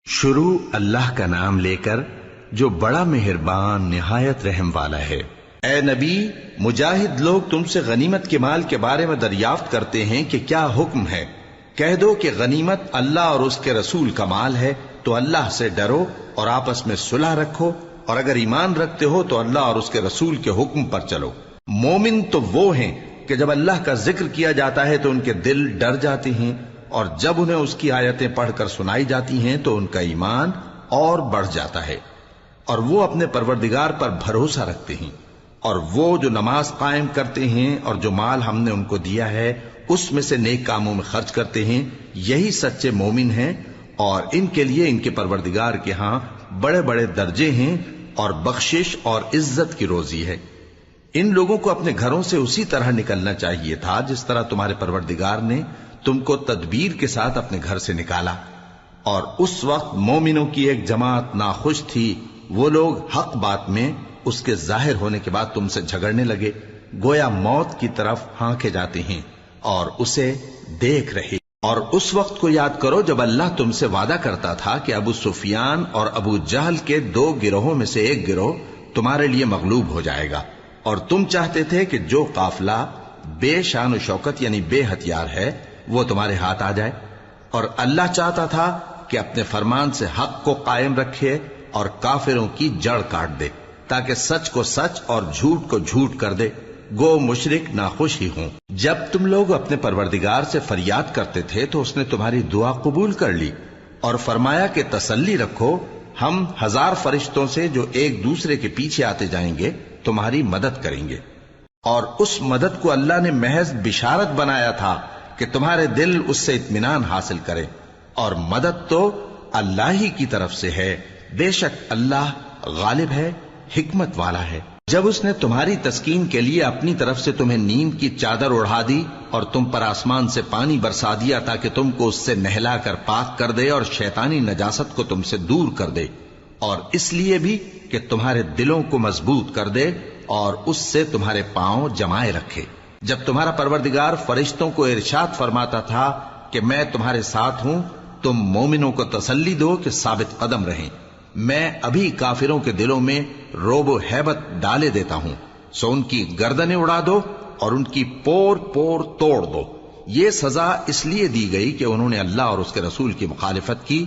شروع اللہ کا نام لے کر جو بڑا مہربان نہایت رحم والا ہے۔ اے نبی، مجاہد لوگ تم سے غنیمت کے مال کے بارے میں دریافت کرتے ہیں کہ کیا حکم ہے۔ کہہ دو کہ غنیمت اللہ اور اس کے رسول کا مال ہے، تو اللہ سے ڈرو اور آپس میں صلح رکھو، اور اگر ایمان رکھتے ہو تو اللہ اور اس کے رسول کے حکم پر چلو۔ مومن تو وہ ہیں کہ جب اللہ کا ذکر کیا جاتا ہے تو ان کے دل ڈر جاتے ہیں، اور جب انہیں اس کی آیتیں پڑھ کر سنائی جاتی ہیں تو ان کا ایمان اور بڑھ جاتا ہے، اور وہ اپنے پروردگار پر بھروسہ رکھتے ہیں، اور وہ جو نماز قائم کرتے ہیں اور جو مال ہم نے ان کو دیا ہے اس میں سے نیک کاموں میں خرچ کرتے ہیں، یہی سچے مومن ہیں، اور ان کے لیے ان کے پروردگار کے ہاں بڑے بڑے درجے ہیں اور بخشش اور عزت کی روزی ہے۔ ان لوگوں کو اپنے گھروں سے اسی طرح نکلنا چاہیے تھا جس طرح تمہارے پروردگار نے تم کو تدبیر کے ساتھ اپنے گھر سے نکالا، اور اس وقت مومنوں کی ایک جماعت ناخوش تھی، وہ لوگ حق بات میں اس کے ظاہر ہونے کے بعد تم سے جھگڑنے لگے، گویا موت کی طرف ہانکے جاتے ہیں اور اسے دیکھ رہے۔ اور اس وقت کو یاد کرو جب اللہ تم سے وعدہ کرتا تھا کہ ابو سفیان اور ابو جہل کے 2 گروہوں میں سے ایک گروہ تمہارے لیے مغلوب ہو جائے گا، اور تم چاہتے تھے کہ جو قافلہ بے شان و شوکت یعنی بے ہتھیار ہے وہ تمہارے ہاتھ آ جائے، اور اللہ چاہتا تھا کہ اپنے فرمان سے حق کو قائم رکھے اور کافروں کی جڑ کاٹ دے، تاکہ سچ کو سچ اور جھوٹ کو جھوٹ کر دے، گو مشرک ناخوش ہی ہوں۔ جب تم لوگ اپنے پروردگار سے فریاد کرتے تھے تو اس نے تمہاری دعا قبول کر لی، اور فرمایا کہ تسلی رکھو، ہم 1000 فرشتوں سے جو ایک دوسرے کے پیچھے آتے جائیں گے تمہاری مدد کریں گے۔ اور اس مدد کو اللہ نے محض بشارت بنایا تھا کہ تمہارے دل اس سے اطمینان حاصل کرے، اور مدد تو اللہ ہی کی طرف سے ہے، بے شک اللہ غالب ہے، حکمت والا ہے۔ جب اس نے تمہاری تسکین کے لیے اپنی طرف سے تمہیں نیند کی چادر اڑھا دی اور تم پر آسمان سے پانی برسا دیا تاکہ تم کو اس سے نہلا کر پاک کر دے اور شیطانی نجاست کو تم سے دور کر دے، اور اس لیے بھی کہ تمہارے دلوں کو مضبوط کر دے اور اس سے تمہارے پاؤں جمائے رکھے۔ جب تمہارا پروردگار فرشتوں کو ارشاد فرماتا تھا کہ میں تمہارے ساتھ ہوں، تم مومنوں کو تسلی دو کہ ثابت قدم رہیں، میں ابھی کافروں کے دلوں میں رعب و ہیبت ڈالے دیتا ہوں، سو ان کی گردنیں اڑا دو اور ان کی پور پور توڑ دو۔ یہ سزا اس لیے دی گئی کہ انہوں نے اللہ اور اس کے رسول کی مخالفت کی،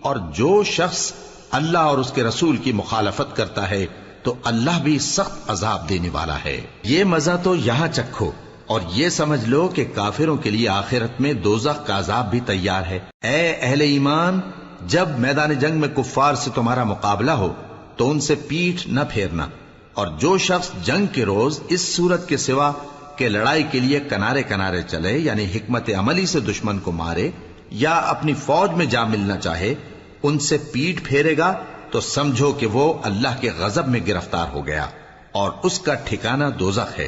اور جو شخص اللہ اور اس کے رسول کی مخالفت کرتا ہے تو اللہ بھی سخت عذاب دینے والا ہے۔ یہ مزہ تو یہاں چکھو، اور یہ سمجھ لو کہ کافروں کے لیے آخرت میں دوزخ کا عذاب بھی تیار ہے۔ اے اہل ایمان، جب میدان جنگ میں کفار سے تمہارا مقابلہ ہو تو ان سے پیٹھ نہ پھیرنا، اور جو شخص جنگ کے روز اس صورت کے سوا کہ لڑائی کے لیے کنارے کنارے چلے یعنی حکمت عملی سے دشمن کو مارے یا اپنی فوج میں جا ملنا چاہے، ان سے پیٹھ پھیرے گا تو سمجھو کہ وہ اللہ کے غضب میں گرفتار ہو گیا، اور اس کا ٹھکانہ دوزخ ہے،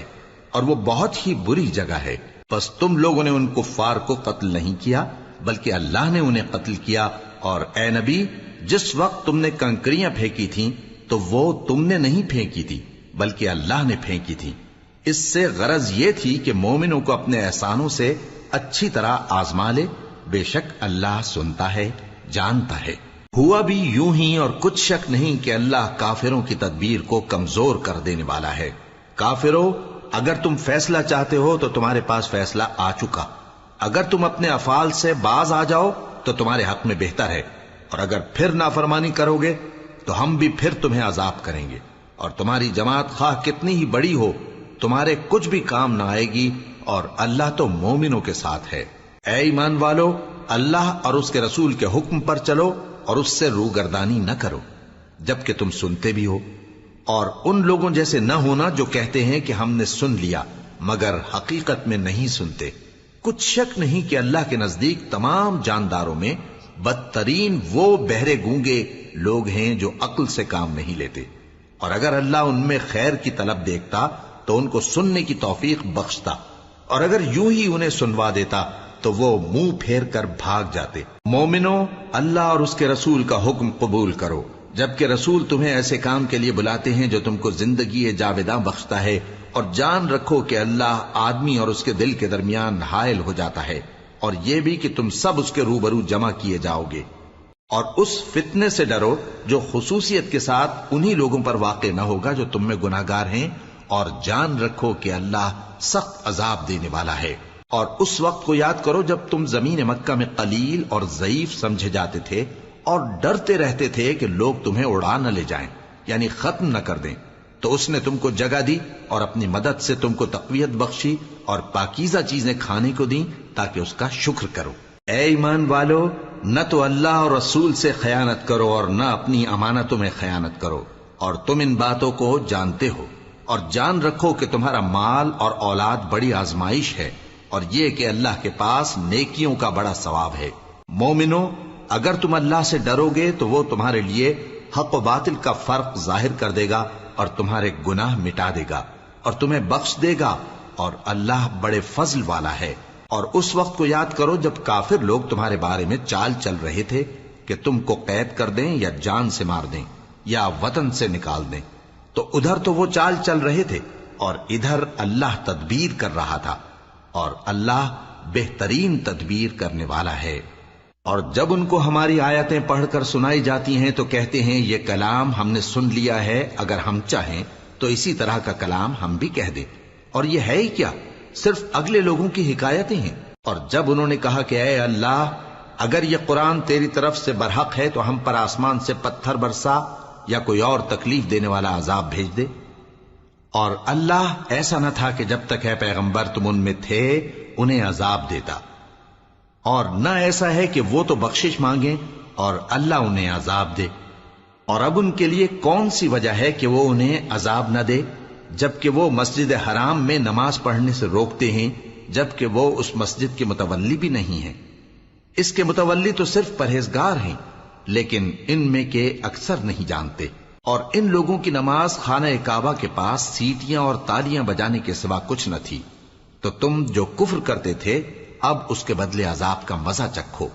اور وہ بہت ہی بری جگہ ہے۔ پس تم لوگوں نے ان کفار کو قتل نہیں کیا بلکہ اللہ نے انہیں قتل کیا، اور اے نبی، جس وقت تم نے کنکریاں پھینکی تھیں تو وہ تم نے نہیں پھینکی تھی بلکہ اللہ نے پھینکی تھی۔ اس سے غرض یہ تھی کہ مومنوں کو اپنے احسانوں سے اچھی طرح آزما لے، بے شک اللہ سنتا ہے، جانتا ہے۔ ہوا بھی یوں ہی، اور کچھ شک نہیں کہ اللہ کافروں کی تدبیر کو کمزور کر دینے والا ہے۔ کافروں، اگر تم فیصلہ چاہتے ہو تو تمہارے پاس فیصلہ آ چکا، اگر تم اپنے افعال سے باز آ جاؤ تو تمہارے حق میں بہتر ہے، اور اگر پھر نافرمانی کرو گے تو ہم بھی پھر تمہیں عذاب کریں گے، اور تمہاری جماعت خواہ کتنی ہی بڑی ہو تمہارے کچھ بھی کام نہ آئے گی، اور اللہ تو مومنوں کے ساتھ ہے۔ اے ایمان والو، اللہ اور اس کے رسول کے حکم پر چلو اور اس سے روگردانی نہ کرو جبکہ تم سنتے بھی ہو، اور ان لوگوں جیسے نہ ہونا جو کہتے ہیں کہ ہم نے سن لیا مگر حقیقت میں نہیں سنتے۔ کچھ شک نہیں کہ اللہ کے نزدیک تمام جانداروں میں بدترین وہ بہرے گونگے لوگ ہیں جو عقل سے کام نہیں لیتے، اور اگر اللہ ان میں خیر کی طلب دیکھتا تو ان کو سننے کی توفیق بخشتا، اور اگر یوں ہی انہیں سنوا دیتا تو وہ منہ پھیر کر بھاگ جاتے۔ مومنوں، اللہ اور اس کے رسول کا حکم قبول کرو، جبکہ رسول تمہیں ایسے کام کے لیے بلاتے ہیں جو تم کو زندگی جاوداں بخشتا ہے، اور جان رکھو کہ اللہ آدمی اور اس کے دل کے درمیان حائل ہو جاتا ہے، اور یہ بھی کہ تم سب اس کے روبرو جمع کیے جاؤ گے۔ اور اس فتنے سے ڈرو جو خصوصیت کے ساتھ انہی لوگوں پر واقع نہ ہوگا جو تم میں گناہگار ہیں، اور جان رکھو کہ اللہ سخت عذاب دینے والا ہے۔ اور اس وقت کو یاد کرو جب تم زمین مکہ میں قلیل اور ضعیف سمجھے جاتے تھے اور ڈرتے رہتے تھے کہ لوگ تمہیں اڑا نہ لے جائیں، یعنی ختم نہ کر دیں، تو اس نے تم کو جگہ دی اور اپنی مدد سے تم کو تقویت بخشی اور پاکیزہ چیزیں کھانے کو دیں تاکہ اس کا شکر کرو۔ اے ایمان والو، نہ تو اللہ اور رسول سے خیانت کرو اور نہ اپنی امانتوں میں خیانت کرو، اور تم ان باتوں کو جانتے ہو، اور جان رکھو کہ تمہارا مال اور اولاد بڑی آزمائش ہے، اور یہ کہ اللہ کے پاس نیکیوں کا بڑا ثواب ہے۔ مومنو، اگر تم اللہ سے ڈرو گے تو وہ تمہارے لیے حق و باطل کا فرق ظاہر کر دے گا اور تمہارے گناہ مٹا دے گا اور تمہیں بخش دے گا، اور اللہ بڑے فضل والا ہے۔ اور اس وقت کو یاد کرو جب کافر لوگ تمہارے بارے میں چال چل رہے تھے کہ تم کو قید کر دیں یا جان سے مار دیں یا وطن سے نکال دیں، تو ادھر تو وہ چال چل رہے تھے اور ادھر اللہ تدبیر کر رہا تھا، اور اللہ بہترین تدبیر کرنے والا ہے۔ اور جب ان کو ہماری آیتیں پڑھ کر سنائی جاتی ہیں تو کہتے ہیں یہ کلام ہم نے سن لیا ہے، اگر ہم چاہیں تو اسی طرح کا کلام ہم بھی کہہ دیں، اور یہ ہے ہی کیا، صرف اگلے لوگوں کی حکایتیں ہیں۔ اور جب انہوں نے کہا کہ اے اللہ، اگر یہ قرآن تیری طرف سے برحق ہے تو ہم پر آسمان سے پتھر برسا یا کوئی اور تکلیف دینے والا عذاب بھیج دے۔ اور اللہ ایسا نہ تھا کہ جب تک اے پیغمبر تم ان میں تھے انہیں عذاب دیتا، اور نہ ایسا ہے کہ وہ تو بخشش مانگیں اور اللہ انہیں عذاب دے۔ اور اب ان کے لیے کون سی وجہ ہے کہ وہ انہیں عذاب نہ دے، جبکہ وہ مسجد حرام میں نماز پڑھنے سے روکتے ہیں، جبکہ وہ اس مسجد کے متولی بھی نہیں ہیں۔ اس کے متولی تو صرف پرہیزگار ہیں، لیکن ان میں کے اکثر نہیں جانتے۔ اور ان لوگوں کی نماز خانہ کعبہ کے پاس سیٹیاں اور تالیاں بجانے کے سوا کچھ نہ تھی، تو تم جو کفر کرتے تھے اب اس کے بدلے عذاب کا مزہ چکھو۔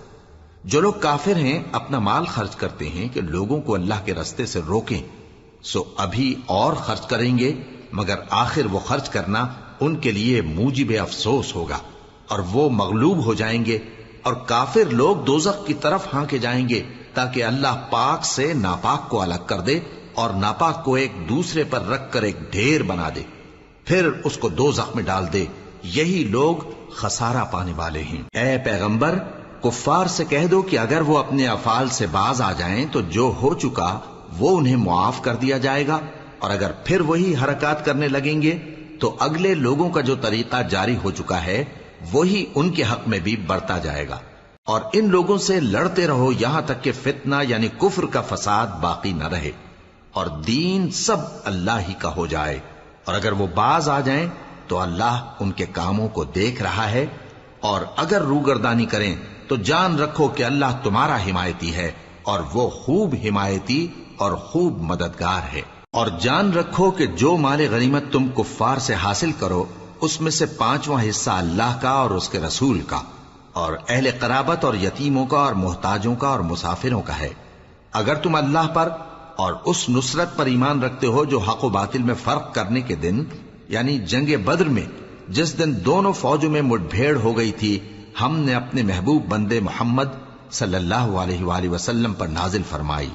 جو لوگ کافر ہیں اپنا مال خرچ کرتے ہیں کہ لوگوں کو اللہ کے رستے سے روکیں، سو ابھی اور خرچ کریں گے، مگر آخر وہ خرچ کرنا ان کے لیے موجب افسوس ہوگا، اور وہ مغلوب ہو جائیں گے، اور کافر لوگ دوزخ کی طرف ہانکے جائیں گے تاکہ اللہ پاک سے ناپاک کو الگ کر دے اور ناپاک کو ایک دوسرے پر رکھ کر ایک ڈھیر بنا دے، پھر اس کو دوزخ میں ڈال دے۔ یہی لوگ خسارہ پانے والے ہیں۔ اے پیغمبر، کفار سے کہہ دو کہ اگر وہ اپنے افعال سے باز آ جائیں تو جو ہو چکا وہ انہیں معاف کر دیا جائے گا، اور اگر پھر وہی حرکات کرنے لگیں گے تو اگلے لوگوں کا جو طریقہ جاری ہو چکا ہے وہی ان کے حق میں بھی برتا جائے گا۔ اور ان لوگوں سے لڑتے رہو یہاں تک کہ فتنہ یعنی کفر کا فساد باقی نہ رہے اور دین سب اللہ ہی کا ہو جائے، اور اگر وہ باز آ جائیں تو اللہ ان کے کاموں کو دیکھ رہا ہے، اور اگر روگردانی کریں تو جان رکھو کہ اللہ تمہارا حمایتی ہے، اور وہ خوب حمایتی اور خوب مددگار ہے۔ اور جان رکھو کہ جو مال غنیمت تم کفار سے حاصل کرو اس میں سے 5واں حصہ اللہ کا اور اس کے رسول کا اور اہل قرابت اور یتیموں کا اور محتاجوں کا اور مسافروں کا ہے۔ اگر تم اللہ پر اور اس نصرت پر ایمان رکھتے ہو جو حق و باطل میں فرق کرنے کے دن یعنی جنگ بدر میں جس دن دونوں فوجوں میں مٹ بھیڑ ہو گئی تھی، ہم نے اپنے محبوب بندے محمد صلی اللہ علیہ وآلہ وسلم پر نازل فرمائی،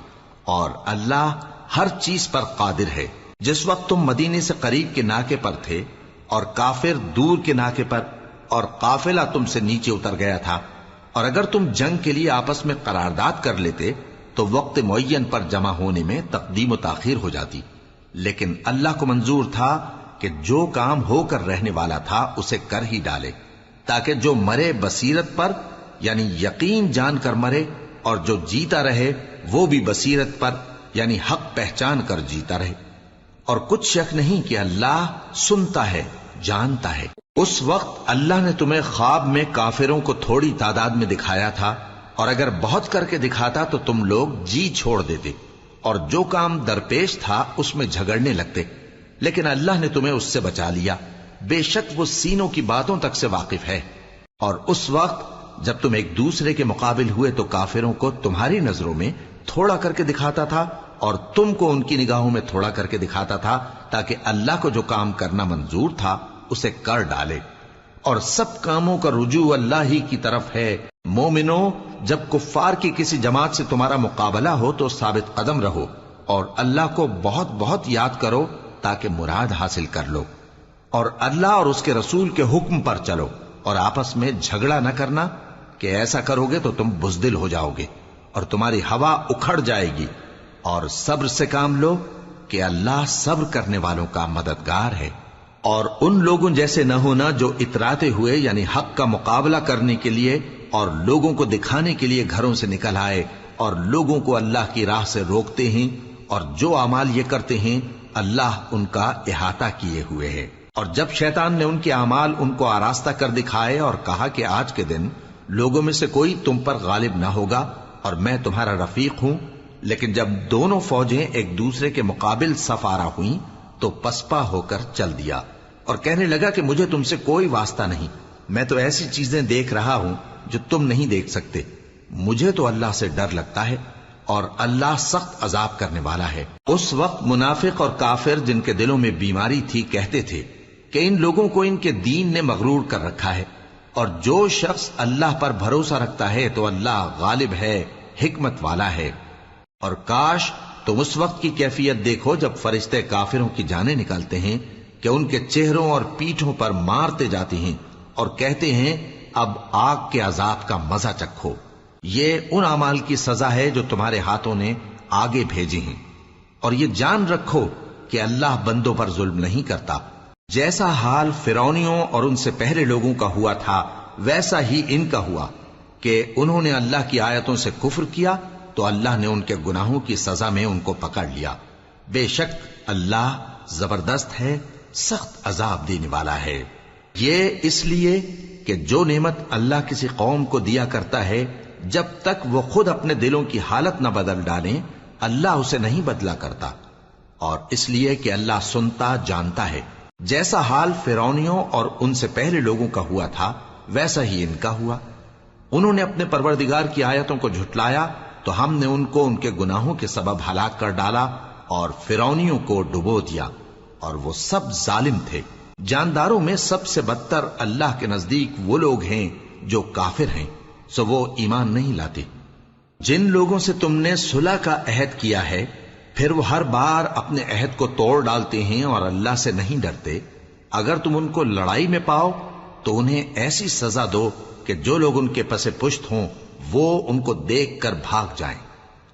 اور اللہ ہر چیز پر قادر ہے۔ جس وقت تم مدینے سے قریب کے ناکے پر تھے اور کافر دور کے ناکے پر، اور قافلہ تم سے نیچے اتر گیا تھا، اور اگر تم جنگ کے لیے آپس میں قرارداد کر لیتے تو وقت معین پر جمع ہونے میں تقدیم و تاخیر ہو جاتی، لیکن اللہ کو منظور تھا کہ جو کام ہو کر رہنے والا تھا اسے کر ہی ڈالے، تاکہ جو مرے بصیرت پر یعنی یقین جان کر مرے، اور جو جیتا رہے وہ بھی بصیرت پر یعنی حق پہچان کر جیتا رہے۔ اور کچھ شک نہیں کہ اللہ سنتا ہے، جانتا ہے۔ اس وقت اللہ نے تمہیں خواب میں کافروں کو تھوڑی تعداد میں دکھایا تھا، اور اگر بہت کر کے دکھاتا تو تم لوگ جی چھوڑ دیتے اور جو کام درپیش تھا اس میں جھگڑنے لگتے، لیکن اللہ نے تمہیں اس سے بچا لیا، بے شک وہ سینوں کی باتوں تک سے واقف ہے۔ اور اس وقت جب تم ایک دوسرے کے مقابل ہوئے تو کافروں کو تمہاری نظروں میں تھوڑا کر کے دکھاتا تھا اور تم کو ان کی نگاہوں میں تھوڑا کر کے دکھاتا تھا، تاکہ اللہ کو جو کام کرنا منظور تھا اسے کر ڈالے۔ اور سب کاموں کا رجوع اللہ ہی کی طرف ہے۔ مومنو، جب کفار کی کسی جماعت سے تمہارا مقابلہ ہو تو ثابت قدم رہو اور اللہ کو بہت بہت یاد کرو تاکہ مراد حاصل کر لو، اور اللہ اور اس کے رسول کے حکم پر چلو، اور آپس میں جھگڑا نہ کرنا کہ ایسا کرو گے تو تم بزدل ہو جاؤ گے اور تمہاری ہوا اکھڑ جائے گی، اور صبر سے کام لو کہ اللہ صبر کرنے والوں کا مددگار ہے۔ اور ان لوگوں جیسے نہ ہونا جو اتراتے ہوئے یعنی حق کا مقابلہ کرنے کے لیے اور لوگوں کو دکھانے کے لیے گھروں سے نکل آئے اور لوگوں کو اللہ کی راہ سے روکتے ہیں، اور جو اعمال یہ کرتے ہیں اللہ ان کا احاطہ کیے ہوئے ہے۔ اور جب شیطان نے ان کے اعمال ان کو آراستہ کر دکھائے اور کہا کہ آج کے دن لوگوں میں سے کوئی تم پر غالب نہ ہوگا اور میں تمہارا رفیق ہوں، لیکن جب دونوں فوجیں ایک دوسرے کے مقابل صف آرا ہوئیں تو پسپا ہو کر چل دیا اور کہنے لگا کہ مجھے تم سے کوئی واسطہ نہیں، میں تو ایسی چیزیں دیکھ رہا ہوں جو تم نہیں دیکھ سکتے، مجھے تو اللہ سے ڈر لگتا ہے اور اللہ سخت عذاب کرنے والا ہے۔ اس وقت منافق اور کافر جن کے دلوں میں بیماری تھی کہتے تھے کہ ان لوگوں کو ان کے دین نے مغرور کر رکھا ہے، اور جو شخص اللہ پر بھروسہ رکھتا ہے تو اللہ غالب ہے، حکمت والا ہے۔ اور کاش تم اس وقت کی کیفیت دیکھو جب فرشتے کافروں کی جانیں نکالتے ہیں کہ ان کے چہروں اور پیٹھوں پر مارتے جاتے ہیں اور کہتے ہیں اب آگ کے عذاب کا مزہ چکھو، یہ ان اعمال کی سزا ہے جو تمہارے ہاتھوں نے آگے بھیجی ہیں، اور یہ جان رکھو کہ اللہ بندوں پر ظلم نہیں کرتا۔ جیسا حال فرعونیوں اور ان سے پہلے لوگوں کا ہوا تھا ویسا ہی ان کا ہوا کہ انہوں نے اللہ کی آیتوں سے کفر کیا تو اللہ نے ان کے گناہوں کی سزا میں ان کو پکڑ لیا۔ بے شک اللہ زبردست ہے، سخت عذاب دینے والا ہے۔ یہ اس لیے کہ جو نعمت اللہ کسی قوم کو دیا کرتا ہے جب تک وہ خود اپنے دلوں کی حالت نہ بدل ڈالیں اللہ اسے نہیں بدلا کرتا، اور اس لیے کہ اللہ سنتا جانتا ہے۔ جیسا حال فرعونیوں اور ان سے پہلے لوگوں کا ہوا تھا ویسا ہی ان کا ہوا۔ انہوں نے اپنے پروردگار کی آیتوں کو جھٹلایا تو ہم نے ان کو ان کے گناہوں کے سبب ہلاک کر ڈالا اور فرعونیوں کو ڈبو دیا، اور وہ سب ظالم تھے۔ جانداروں میں سب سے بدتر اللہ کے نزدیک وہ لوگ ہیں جو کافر ہیں، سو وہ ایمان نہیں لاتے۔ جن لوگوں سے تم نے صلح کا عہد کیا ہے پھر وہ ہر بار اپنے عہد کو توڑ ڈالتے ہیں اور اللہ سے نہیں ڈرتے، اگر تم ان کو لڑائی میں پاؤ تو انہیں ایسی سزا دو کہ جو لوگ ان کے پس پشت ہوں وہ ان کو دیکھ کر بھاگ جائیں،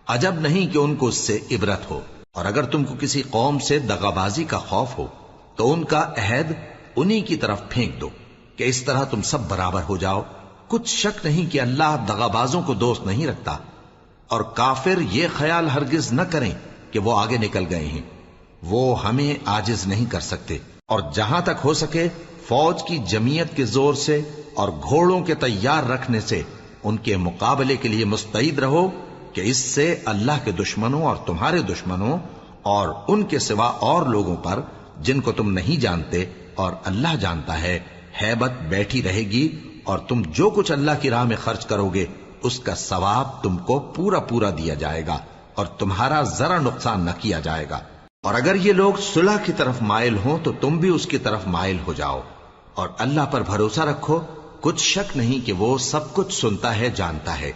عجب نہیں کہ ان کو اس سے عبرت ہو۔ اور اگر تم کو کسی قوم سے دغابازی کا خوف ہو تو ان کا عہد انہی کی طرف پھینک دو کہ اس طرح تم سب برابر ہو جاؤ۔ کچھ شک نہیں کہ اللہ دغابازوں کو دوست نہیں رکھتا، اور کافر یہ خیال ہرگز نہ کریں کہ وہ آگے نکل گئے ہیں، وہ ہمیں عاجز نہیں کر سکتے۔ اور جہاں تک ہو سکے فوج کی جمعیت کے زور سے اور گھوڑوں کے تیار رکھنے سے ان کے مقابلے کے لیے مستعد رہو کہ اس سے اللہ کے دشمنوں اور تمہارے دشمنوں اور ان کے سوا اور لوگوں پر جن کو تم نہیں جانتے اور اللہ جانتا ہے ہیبت بیٹھی رہے گی، اور تم جو کچھ اللہ کی راہ میں خرچ کرو گے اس کا ثواب تم کو پورا پورا دیا جائے گا اور تمہارا ذرا نقصان نہ کیا جائے گا۔ اور اگر یہ لوگ صلح کی طرف مائل ہوں تو تم بھی اس کی طرف مائل ہو جاؤ، اور اللہ پر بھروسہ رکھو، کچھ شک نہیں کہ وہ سب کچھ سنتا ہے جانتا ہے۔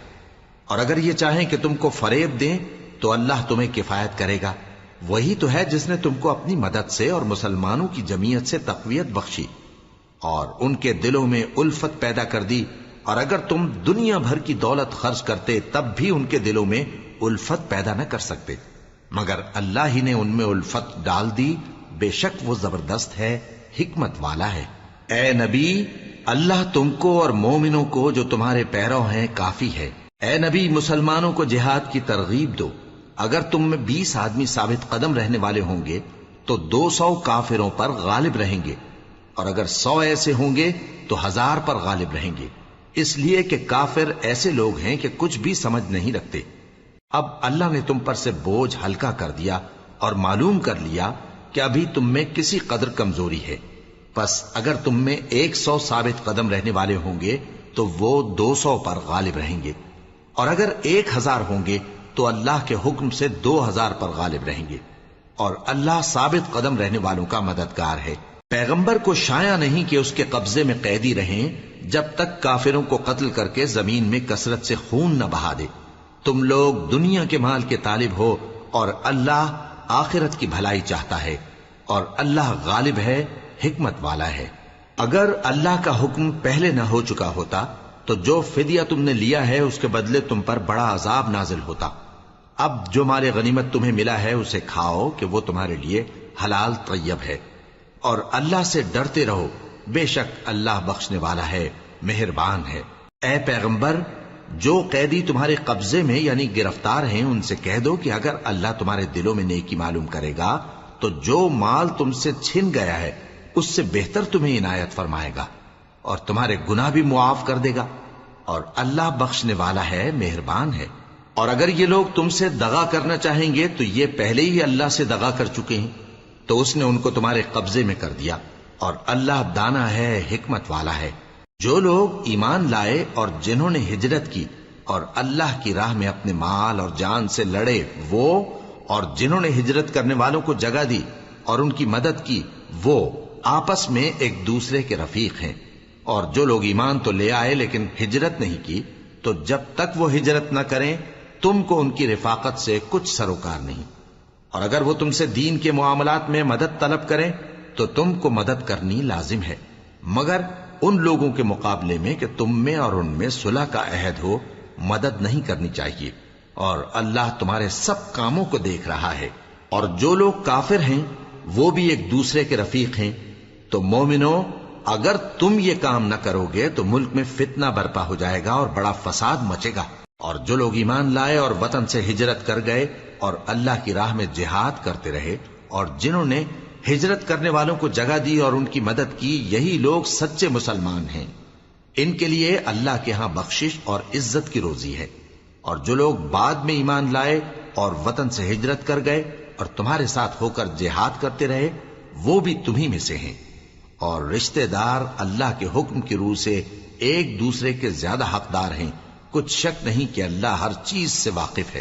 اور اگر یہ چاہیں کہ تم کو فریب دیں تو اللہ تمہیں کفایت کرے گا، وہی تو ہے جس نے تم کو اپنی مدد سے اور مسلمانوں کی جمعیت سے تقویت بخشی اور ان کے دلوں میں الفت پیدا کر دی، اور اگر تم دنیا بھر کی دولت خرچ کرتے تب بھی ان کے دلوں میں الفت پیدا نہ کر سکتے، مگر اللہ ہی نے ان میں الفت ڈال دی، بے شک وہ زبردست ہے، حکمت والا ہے۔ اے نبی، اللہ تم کو اور مومنوں کو جو تمہارے پیرو ہیں کافی ہے۔ اے نبی، مسلمانوں کو جہاد کی ترغیب دو۔ اگر تم میں 20 آدمی ثابت قدم رہنے والے ہوں گے تو 200 کافروں پر غالب رہیں گے، اور اگر 100 ایسے ہوں گے تو 1000 پر غالب رہیں گے، اس لیے کہ کافر ایسے لوگ ہیں کہ کچھ بھی سمجھ نہیں رکھتے۔ اب اللہ نے تم پر سے بوجھ ہلکا کر دیا اور معلوم کر لیا کہ ابھی تم میں کسی قدر کمزوری ہے، پس اگر تم میں 100 ثابت قدم رہنے والے ہوں گے تو وہ 200 پر غالب رہیں گے، اور اگر 1000 ہوں گے تو اللہ کے حکم سے 2000 پر غالب رہیں گے، اور اللہ ثابت قدم رہنے والوں کا مددگار ہے۔ پیغمبر کو شایع نہیں کہ اس کے قبضے میں قیدی رہیں جب تک کافروں کو قتل کر کے زمین میں کثرت سے خون نہ بہا دے۔ تم لوگ دنیا کے مال کے طالب ہو اور اللہ آخرت کی بھلائی چاہتا ہے، اور اللہ غالب ہے، حکمت والا ہے۔ اگر اللہ کا حکم پہلے نہ ہو چکا ہوتا تو جو فدیہ تم نے لیا ہے اس کے بدلے تم پر بڑا عذاب نازل ہوتا۔ اب جو مال غنیمت تمہیں ملا ہے اسے کھاؤ کہ وہ تمہارے لیے حلال طیب ہے، اور اللہ سے ڈرتے رہو، بے شک اللہ بخشنے والا ہے، مہربان ہے۔ اے پیغمبر، جو قیدی تمہارے قبضے میں یعنی گرفتار ہیں ان سے کہہ دو کہ اگر اللہ تمہارے دلوں میں نیکی معلوم کرے گا تو جو مال تم سے چھن گیا ہے اس سے بہتر تمہیں عنایت فرمائے گا اور تمہارے گناہ بھی معاف کر دے گا، اور اللہ بخشنے والا ہے، مہربان ہے۔ اور اگر یہ لوگ تم سے دغا کرنا چاہیں گے تو یہ پہلے ہی اللہ سے دغا کر چکے ہیں، تو اس نے ان کو تمہارے قبضے میں کر دیا، اور اللہ دانا ہے، حکمت والا ہے۔ جو لوگ ایمان لائے اور جنہوں نے ہجرت کی اور اللہ کی راہ میں اپنے مال اور جان سے لڑے، وہ اور جنہوں نے ہجرت کرنے والوں کو جگہ دی اور ان کی مدد کی، وہ آپس میں ایک دوسرے کے رفیق ہیں۔ اور جو لوگ ایمان تو لے آئے لیکن ہجرت نہیں کی، تو جب تک وہ ہجرت نہ کریں تم کو ان کی رفاقت سے کچھ سروکار نہیں۔ اور اگر وہ تم سے دین کے معاملات میں مدد طلب کریں تو تم کو مدد کرنی لازم ہے، مگر ان لوگوں کے مقابلے میں کہ تم میں اور ان میں صلح کا عہد ہو مدد نہیں کرنی چاہیے، اور اللہ تمہارے سب کاموں کو دیکھ رہا ہے۔ اور جو لوگ کافر ہیں وہ بھی ایک دوسرے کے رفیق ہیں۔ تو مومنو، اگر تم یہ کام نہ کرو گے تو ملک میں فتنہ برپا ہو جائے گا اور بڑا فساد مچے گا۔ اور جو لوگ ایمان لائے اور وطن سے ہجرت کر گئے اور اللہ کی راہ میں جہاد کرتے رہے، اور جنہوں نے ہجرت کرنے والوں کو جگہ دی اور ان کی مدد کی، یہی لوگ سچے مسلمان ہیں۔ ان کے لیے اللہ کے ہاں بخشش اور عزت کی روزی ہے۔ اور جو لوگ بعد میں ایمان لائے اور وطن سے ہجرت کر گئے اور تمہارے ساتھ ہو کر جہاد کرتے رہے، وہ بھی تمہیں میں سے ہیں۔ اور رشتہ دار اللہ کے حکم کی روح سے ایک دوسرے کے زیادہ حقدار ہیں، کچھ شک نہیں کہ اللہ ہر چیز سے واقف ہے۔